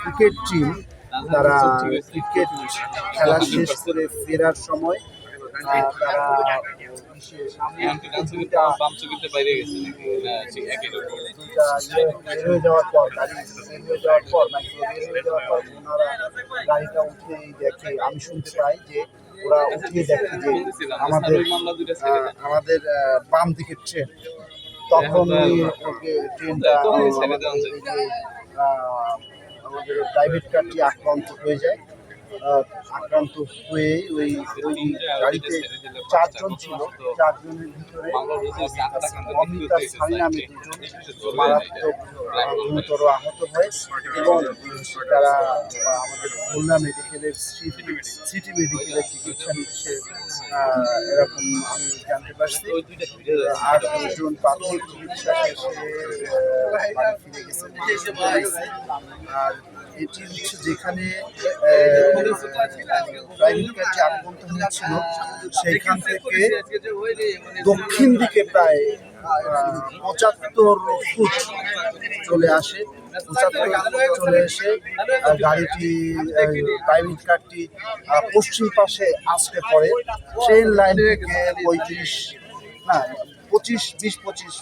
Cricket team তারা cricket খেলা শেষ করে ফেরার সময় তারা যাওয়ার পর গাড়িটা উঠে দেখে আমি শুনতে পাই যে ওরা উঠিয়ে দেখে যে আমাদের বাম দিকের ট্রেন। তখন ওকে ট্রেনটা আমাদের প্রাইভেট কারটি আক্রান্ত হয়ে যায়। আক্রান্ত হয়ে ওই গাড়িতে 4 জন ছিল, 4 জনের ভিতরে অমিতা সানি নামে 2 জন মারাত্মক গুরুতর আহত হয় এবং তারা আমাদের খুলনা মেডিকেলের সিটি মেডিকেলের চিকিৎসা নিচ্ছে এরকম আমি জানতে পারছি। আর 2 জন প্রাথমিক চিকিৎসা শেষে ফিরে গেছে। আর এটি হচ্ছে যেখানে প্রাইভেট কারটি আক্রান্ত হয়েছিল সেখান থেকে দক্ষিণ দিকে প্রায় 75 ফুট চলে আসে। 75 চলে এসে গাড়িটি প্রাইভেট কারটি পশ্চিম পাশে আছড়ে পড়ে। ট্রেন লাইন থেকে 20-25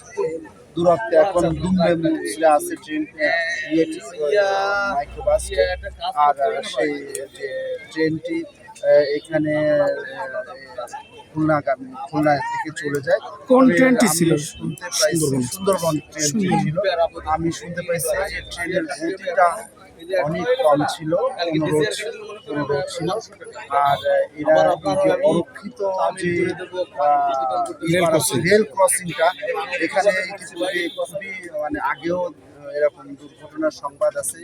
দূরত্বে এখন দুমড়ে আছে ট্রেন মাইক্রোবাস। আর সেই যে ট্রেনটি এখানে খুলনা থেকে চলে যায়। কোন ট্রেনটি ছিল? শুনতে পাইছি সুন্দরবন ট্রেনটি ছিল। আমি শুনতে পাইছি যে ট্রেনের গতিটা অনেক কম ছিল, কোনো রোড ছিল। আর এরা যে অরক্ষিত যে রেল ক্রসিংটা এখানে খুবই মানে আগেও এরকম দুর্ঘটনার সংবাদ আছে।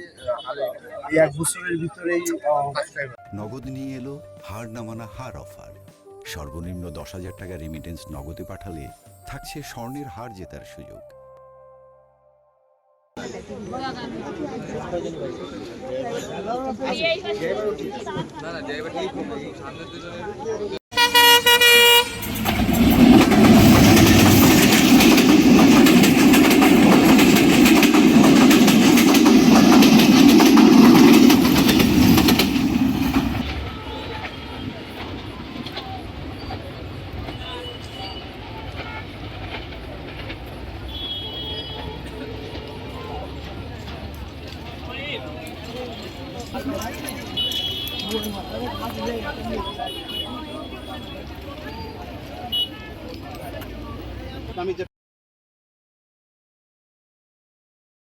এই 1 বছরের ভিতরেই নগদ নিয়ে এলো হার না মানা হার অফার। সর্বনিম্ন 10,000 টাকা রেমিটেন্স নগদে পাঠালে থাকছে স্বর্ণের হার জেতার সুযোগ। আমি যে